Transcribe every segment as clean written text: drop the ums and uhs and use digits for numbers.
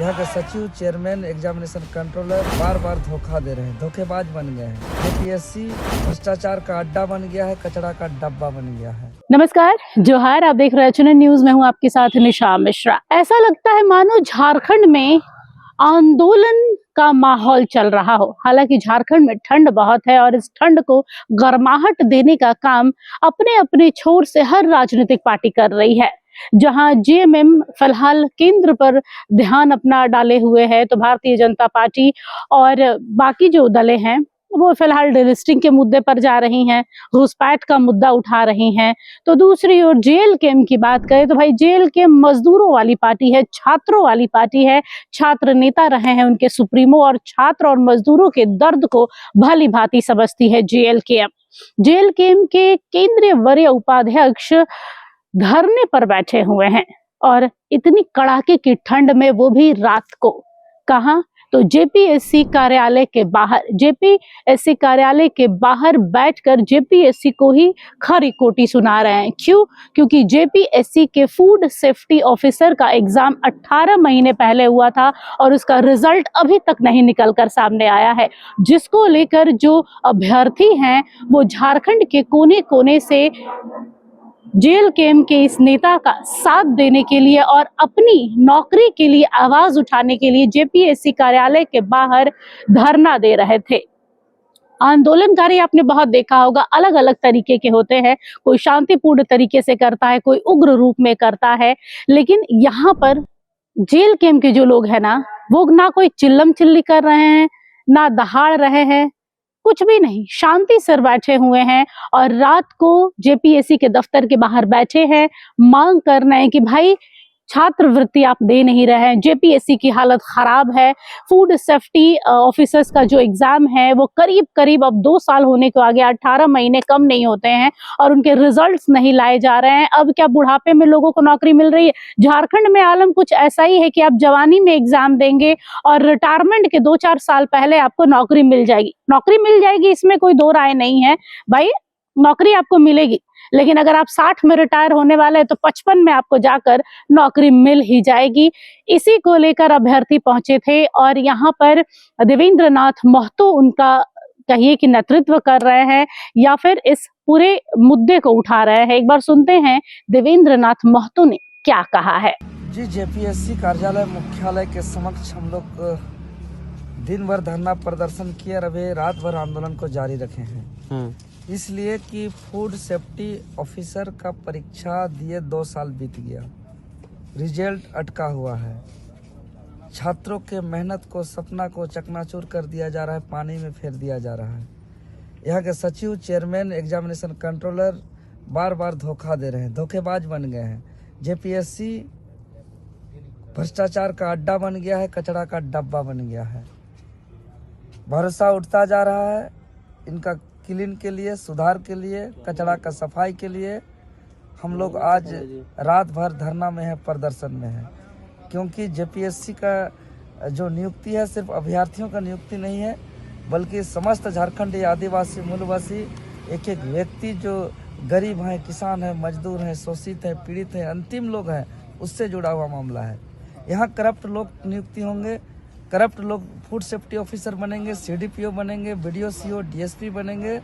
यहाँ के सचिव, चेयरमैन, एग्जामिनेशन कंट्रोलर बार बार धोखा दे रहे हैं, धोखेबाज बन गए हैं। जेपीएससी भ्रष्टाचार का अड्डा बन गया है, कचरा का डब्बा बन गया है। नमस्कार, जोहार। आप देख रहे हैं चैनल न्यूज में हूं आपके साथ निशा मिश्रा। ऐसा लगता है मानो झारखंड में आंदोलन का माहौल चल रहा हो। हालांकि झारखंड में ठंड बहुत है और इस ठंड को गर्माहट देने का काम अपने अपने छोर से हर राजनीतिक पार्टी कर रही है। जहां जेएमएम फिलहाल केंद्र पर ध्यान अपना डाले हुए है, तो भारतीय जनता पार्टी और बाकी जो दलें हैं वो फिलहाल डेलिस्टिंग के मुद्दे पर जा रही हैं, घुसपैठ का मुद्दा उठा रही हैं। तो दूसरी ओर जेएलकेएम की बात करें तो भाई जेएलकेएम मजदूरों वाली पार्टी है, छात्रों वाली पार्टी है। छात्र नेता रहे हैं उनके सुप्रीमो और छात्र और मजदूरों के दर्द को भली भांति समझती है जेएलकेएम। जेएलकेएम के केंद्रीय वरीय उपाध्यक्ष धरने पर बैठे हुए हैं और इतनी कड़ाके की ठंड में, वो भी रात को। कहां? तो जेपीएससी कार्यालय के बाहर। जेपीएससी कार्यालय के बाहर बैठकर जेपीएससी को ही खरी खोटी सुना रहे हैं। क्यों? क्योंकि जेपीएससी के फूड सेफ्टी ऑफिसर का एग्जाम 18 महीने पहले हुआ था और उसका रिजल्ट अभी तक नहीं निकल कर सामने आया है, जिसको लेकर जो अभ्यर्थी हैं वो झारखंड के कोने कोने से जेएलकेएम के इस नेता का साथ देने के लिए और अपनी नौकरी के लिए आवाज उठाने के लिए जेपीएससी कार्यालय के बाहर धरना दे रहे थे। आंदोलनकारी आपने बहुत देखा होगा, अलग अलग तरीके के होते हैं। कोई शांतिपूर्ण तरीके से करता है, कोई उग्र रूप में करता है। लेकिन यहाँ पर जेएलकेएम के जो लोग हैं ना, वो ना कोई चिल्लम चिल्ली कर रहे हैं, ना दहाड़ रहे हैं, कुछ भी नहीं, शांति से बैठे हुए हैं और रात को जेपीएससी के दफ्तर के बाहर बैठे हैं। मांग कर रहे हैं कि भाई छात्रवृत्ति आप दे नहीं रहे हैं, जेपीएससी की हालत खराब है। फूड सेफ्टी ऑफिसर्स का जो एग्जाम है वो करीब करीब अब 2 साल होने को आ गया, 18 महीने कम नहीं होते हैं और उनके रिजल्ट्स नहीं लाए जा रहे हैं। अब क्या बुढ़ापे में लोगों को नौकरी मिल रही है? झारखंड में आलम कुछ ऐसा ही है कि आप जवानी में एग्जाम देंगे और रिटायरमेंट के 2-4 साल पहले आपको नौकरी मिल जाएगी। नौकरी मिल जाएगी, इसमें कोई दो राय नहीं है भाई, नौकरी आपको मिलेगी। लेकिन अगर आप 60 में रिटायर होने वाले हैं तो 55 में आपको जाकर नौकरी मिल ही जाएगी। इसी को लेकर अभ्यर्थी पहुंचे थे और यहाँ पर देवेंद्र नाथ महतो उनका कहिए कि नेतृत्व कर रहे हैं या फिर इस पूरे मुद्दे को उठा रहे हैं। एक बार सुनते हैं देवेंद्र नाथ महतो ने क्या कहा है। जी, जेपीएससी कार्यालय मुख्यालय के समक्ष हम लोग दिन भर धरना प्रदर्शन किए और अभी रात भर आंदोलन को जारी रखे हैं। इसलिए कि फूड सेफ्टी ऑफिसर का परीक्षा दिए 2 साल बीत गया, रिजल्ट अटका हुआ है। छात्रों के मेहनत को, सपना को चकनाचूर कर दिया जा रहा है, पानी में फेर दिया जा रहा है। यहाँ के सचिव, चेयरमैन, एग्जामिनेशन कंट्रोलर बार बार धोखा दे रहे हैं, धोखेबाज बन गए हैं। जेपीएससी भ्रष्टाचार का अड्डा बन गया है, कचरा का डब्बा बन गया है। भरोसा उठता जा रहा है इनका क्लीन के लिए, सुधार के लिए, कचरा का सफाई के लिए। हम लोग आज रात भर धरना में है, प्रदर्शन में है, क्योंकि जेपीएससी का जो नियुक्ति है सिर्फ अभ्यर्थियों का नियुक्ति नहीं है, बल्कि समस्त झारखंडी आदिवासी मूलवासी एक एक व्यक्ति जो गरीब हैं, किसान हैं, मजदूर हैं, शोषित हैं, पीड़ित हैं, अंतिम लोग हैं, उससे जुड़ा हुआ मामला है। यहाँ करप्ट लोग नियुक्ति होंगे, करप्ट लोग फूड सेफ्टी ऑफिसर बनेंगे, सीडीपीओ बनेंगे, बीडीओ, सीओ, डीएसपी बनेंगे,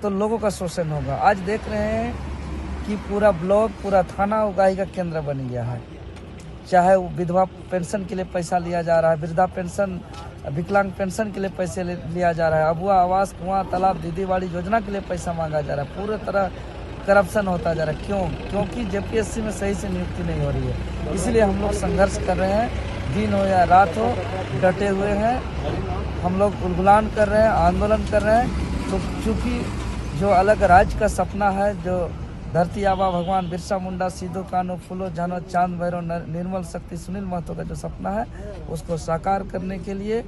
तो लोगों का शोषण होगा। आज देख रहे हैं कि पूरा ब्लॉक, पूरा थाना उगाही का केंद्र बन गया है। चाहे वो विधवा पेंशन के लिए पैसा लिया जा रहा है, वृद्धा पेंशन, विकलांग पेंशन के लिए पैसे लिया जा रहा है, अबुआ आवास, कुआं, तालाब, दीदीवाड़ी योजना के लिए पैसा मांगा जा रहा है। पूरे तरह करप्शन होता जा रहा है। क्यों? क्योंकि जेपीएससी में सही से नियुक्ति नहीं हो रही है। इसलिए हम लोग संघर्ष कर रहे हैं, दिन हो या रात हो, डटे हुए हैं। हम लोग उलगुलान कर रहे हैं, आंदोलन कर रहे हैं। तो चूँकि जो अलग राज्य का सपना है, जो धरती आबा भगवान बिरसा मुंडा, सिद्धू कान्हू, फूलो झानो, चांद भैरव, निर्मल शक्ति सुनील महतो का जो सपना है, उसको साकार करने के लिए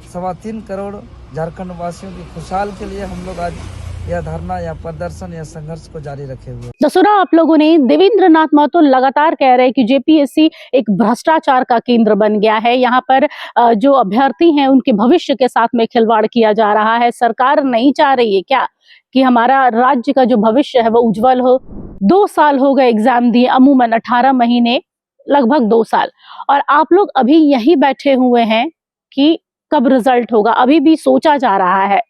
3.25 करोड़ झारखंड वासियों की खुशहाल के लिए हम लोग आज यह धरना या प्रदर्शन या संघर्ष को जारी रखे हुए। तो सुना आप लोगों ने, देवेंद्र नाथ महतो लगातार कह रहे हैं कि जेपीएससी एक भ्रष्टाचार का केंद्र बन गया है। यहाँ पर जो अभ्यर्थी हैं उनके भविष्य के साथ में खिलवाड़ किया जा रहा है। सरकार नहीं चाह रही है क्या कि हमारा राज्य का जो भविष्य है वो उज्जवल हो? 2 साल हो गए एग्जाम दिए, अमूमन 18 महीने लगभग 2 साल, और आप लोग अभी यहीं बैठे हुए हैं कि कब रिजल्ट होगा। अभी भी सोचा जा रहा है,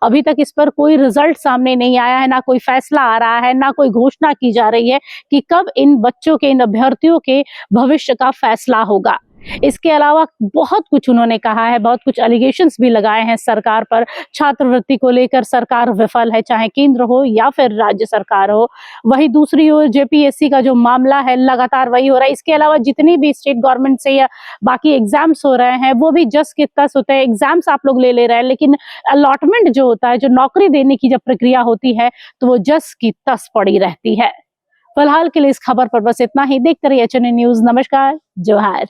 अभी तक इस पर कोई रिजल्ट सामने नहीं आया है, ना कोई फैसला आ रहा है, ना कोई घोषणा की जा रही है कि कब इन बच्चों के, इन अभ्यर्थियों के भविष्य का फैसला होगा। इसके अलावा बहुत कुछ उन्होंने कहा है, बहुत कुछ एलिगेशंस भी लगाए हैं सरकार पर। छात्रवृत्ति को लेकर सरकार विफल है, चाहे केंद्र हो या फिर राज्य सरकार हो। वही दूसरी ओर जेपीएससी का जो मामला है, लगातार वही हो रहा है। इसके अलावा जितनी भी स्टेट गवर्नमेंट से या बाकी एग्जाम्स हो रहे हैं, वो भी जस के तस होते हैं। एग्जाम्स आप लोग ले रहे हैं, लेकिन अलॉटमेंट जो होता है, जो नौकरी देने की जब प्रक्रिया होती है, तो वो जस की तस पड़ी रहती है। फिलहाल के लिए इस खबर पर बस इतना ही। देखते रहिए एचएनए न्यूज। नमस्कार, जोहार।